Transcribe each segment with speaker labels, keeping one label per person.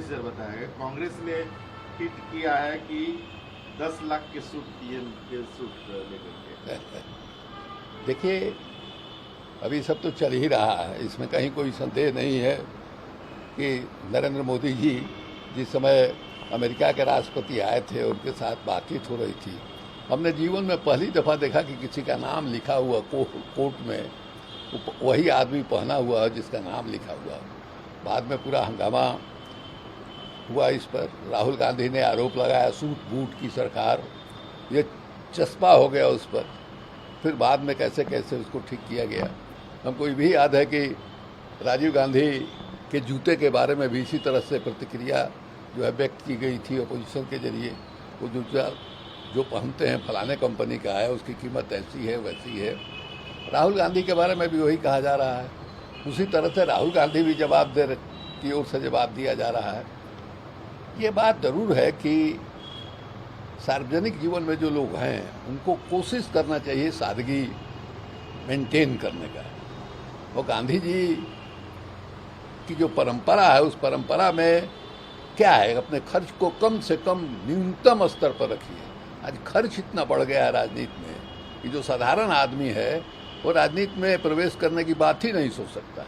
Speaker 1: Sir बताएं, कांग्रेस ने tweet किया है कि 10 लाख के सूट पीएम के सूट लेकर के।
Speaker 2: देखिए, अभी सब तो चल ही रहा है, इसमें कहीं कोई संदेह नहीं है कि नरेंद्र मोदी जी जिस समय अमेरिका के राष्ट्रपति आए थे उनके साथ बातचीत हो रही थी। हमने जीवन में पहली दफ़ा देखा कि किसी का नाम लिखा हुआ कोर्ट में वही आदमी पहना हुआ है जिसका नाम लिखा हुआ। बाद में पूरा हंगामा हुआ इस पर। राहुल गांधी ने आरोप लगाया सूट बूट की सरकार, ये चस्पा हो गया उस पर। फिर बाद में कैसे कैसे उसको ठीक किया गया। हमको ये भी याद है कि राजीव गांधी के जूते के बारे में भी इसी तरह से प्रतिक्रिया जो है व्यक्त की गई थी अपोजिशन के जरिए। वो जूता जो पहनते हैं फलाने कंपनी का है, उसकी कीमत ऐसी है वैसी है। राहुल गांधी के बारे में भी वही कहा जा रहा है। उसी तरह से राहुल गांधी भी जवाब की ओर से जवाब दिया जा रहा है। ये बात जरूर है कि सार्वजनिक जीवन में जो लोग हैं उनको कोशिश करना चाहिए सादगी मेंटेन करने का। वो गांधी जी की जो परंपरा है उस परंपरा में क्या है, अपने खर्च को कम से कम न्यूनतम स्तर पर रखिए। आज खर्च इतना बढ़ गया है राजनीति में कि जो साधारण आदमी है वो राजनीति में प्रवेश करने की बात ही नहीं सोच सकता।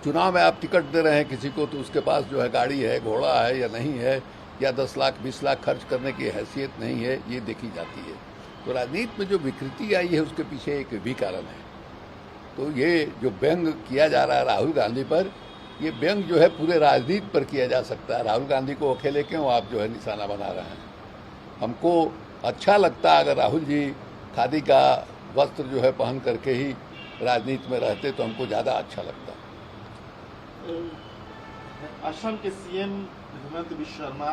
Speaker 2: चुनाव में आप टिकट दे रहे हैं किसी को तो उसके पास जो है गाड़ी है, घोड़ा है या नहीं है, या 10 लाख 20 लाख खर्च करने की हैसियत नहीं है, ये देखी जाती है। तो राजनीति में जो विकृति आई है उसके पीछे एक भी कारण है। तो ये जो व्यंग किया जा रहा है राहुल गांधी पर, ये व्यंग जो है पूरे राजनीति पर किया जा सकता है। राहुल गांधी को अकेले क्यों आप जो है निशाना बना रहे हैं। हमको अच्छा लगता अगर राहुल जी खादी का वस्त्र जो है पहन करके ही राजनीति में रहते तो हमको ज़्यादा अच्छा लगता।
Speaker 1: असम के सीएम हेमंत बिस्वा शर्मा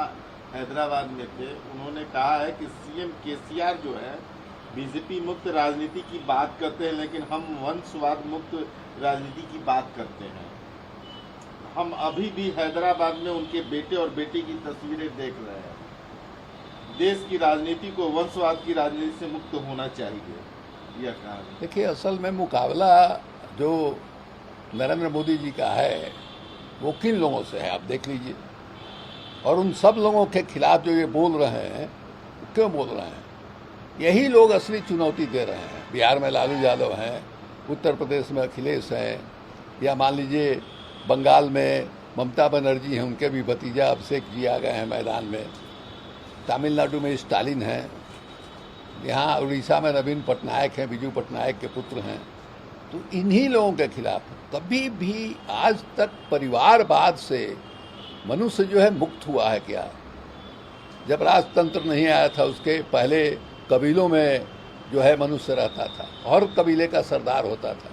Speaker 1: हैदराबाद में थे। उन्होंने कहा है कि सीएम केसीआर जो है बीजेपी मुक्त राजनीति की बात करते हैं, लेकिन हम वंशवाद मुक्त राजनीति की बात करते हैं। हम अभी भी हैदराबाद में उनके बेटे और बेटी की तस्वीरें देख रहे हैं। देश की राजनीति को वंशवाद की राजनीति से मुक्त होना चाहिए, यह कहा।
Speaker 2: देखिए, असल में मुकाबला जो नरेंद्र मोदी जी का है वो किन लोगों से है आप देख लीजिए। और उन सब लोगों के खिलाफ जो ये बोल रहे हैं, क्यों बोल रहे हैं? यही लोग असली चुनौती दे रहे हैं। बिहार में लालू यादव हैं, उत्तर प्रदेश में अखिलेश हैं, या मान लीजिए बंगाल में ममता बनर्जी हैं, उनके भी भतीजा अभिषेक जी आ गए हैं मैदान में। तमिलनाडु में स्टालिन हैं, यहाँ उड़ीसा में नवीन पटनायक हैं, बिजू पटनायक के पुत्र हैं। तो इन्हीं लोगों के खिलाफ कभी भी आज तक परिवारवाद से मनुष्य जो है मुक्त हुआ है क्या? जब राजतंत्र नहीं आया था उसके पहले कबीलों में जो है मनुष्य रहता था और कबीले का सरदार होता था,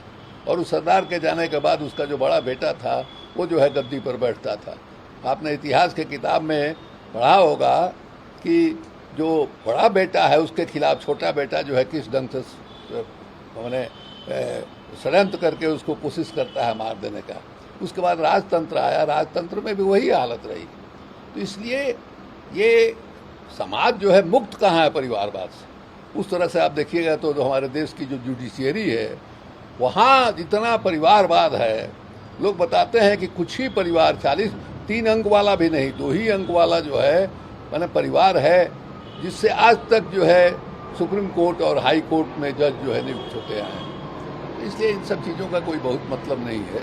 Speaker 2: और उस सरदार के जाने के बाद उसका जो बड़ा बेटा था वो जो है गद्दी पर बैठता था। आपने इतिहास के किताब में पढ़ा होगा कि जो बड़ा बेटा है उसके खिलाफ छोटा बेटा जो है किस ढंग से मैंने षड्यंत्र करके उसको कोशिश करता है मार देने का। उसके बाद राजतंत्र आया, राजतंत्र में भी वही हालत रही। तो इसलिए ये समाज जो है मुक्त कहाँ है परिवारवाद से। उस तरह से आप देखिएगा तो जो हमारे देश की जो जुडिशियरी है वहाँ जितना परिवारवाद है, लोग बताते हैं कि कुछ ही परिवार 43 अंक वाला भी नहीं, 2 ही अंक वाला जो है माने परिवार है जिससे आज तक जो है सुप्रीम कोर्ट और हाई कोर्ट में जज जो है नियुक्त होते हैं। इसलिए इन सब चीज़ों का कोई बहुत मतलब नहीं है।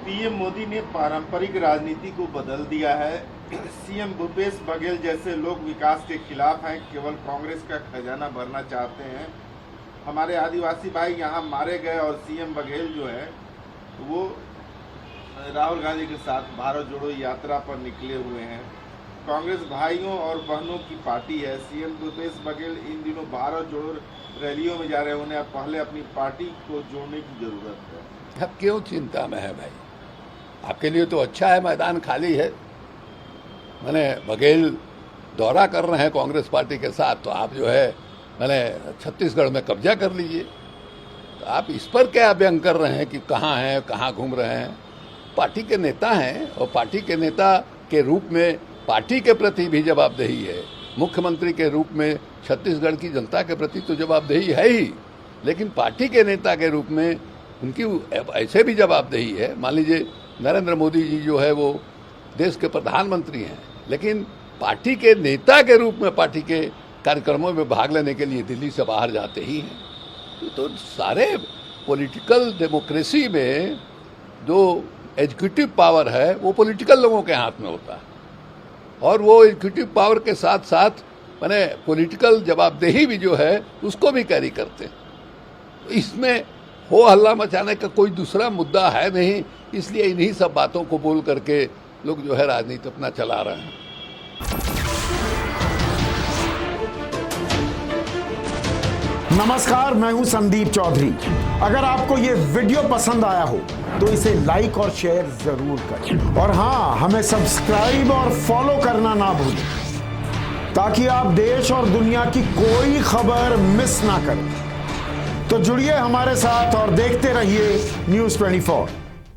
Speaker 1: पीएम मोदी ने पारंपरिक राजनीति को बदल दिया है। सीएम भूपेश बघेल जैसे लोग विकास के खिलाफ हैं, केवल कांग्रेस का खजाना भरना चाहते हैं। हमारे आदिवासी भाई यहाँ मारे गए और सीएम बघेल जो है वो राहुल गांधी के साथ भारत जोड़ो यात्रा पर निकले हुए हैं। कांग्रेस भाइयों और बहनों की पार्टी है। सीएम भूपेश बघेल इन दिनों भारत जोड़ो रैलियों में जा रहे हैं। उन्हें अब पहले अपनी पार्टी को जोड़ने की जरूरत है।
Speaker 2: अब क्यों चिंता में है भाई? आपके लिए तो अच्छा है, मैदान खाली है। मैंने बघेल दौरा कर रहे हैं कांग्रेस पार्टी के साथ, तो आप जो है मैंने छत्तीसगढ़ में कब्जा कर लीजिए। तो आप इस पर क्या व्यंग कर रहे हैं कि कहाँ हैं, कहाँ घूम रहे हैं? पार्टी के नेता हैं और पार्टी के नेता के रूप में पार्टी के प्रति भी जवाबदेही है। मुख्यमंत्री के रूप में छत्तीसगढ़ की जनता के प्रति तो जवाबदेही है ही, लेकिन पार्टी के नेता के रूप में उनकी ऐसे भी जवाबदेही है। मान लीजिए नरेंद्र मोदी जी जो है वो देश के प्रधानमंत्री हैं, लेकिन पार्टी के नेता के रूप में पार्टी के कार्यक्रमों में भाग लेने के लिए दिल्ली से बाहर जाते ही हैं। तो सारे पॉलिटिकल डेमोक्रेसी में जो एग्जीक्यूटिव पावर है वो पॉलिटिकल लोगों के हाथ में होता है, और वो एग्जीक्यूटिव पावर के साथ साथ माने पॉलिटिकल जवाबदेही भी जो है उसको भी कैरी करते हैं। इसमें हो हल्ला मचाने का कोई दूसरा मुद्दा है नहीं, इसलिए इन्हीं सब बातों को बोल करके लोग जो है राजनीति अपना चला रहे हैं।
Speaker 3: नमस्कार, मैं हूं संदीप चौधरी। अगर आपको ये वीडियो पसंद आया हो तो इसे लाइक और शेयर जरूर करें, और हाँ, हमें सब्सक्राइब और फॉलो करना ना भूलें ताकि आप देश और दुनिया की कोई खबर मिस ना करें। तो जुड़िए हमारे साथ और देखते रहिए News 24।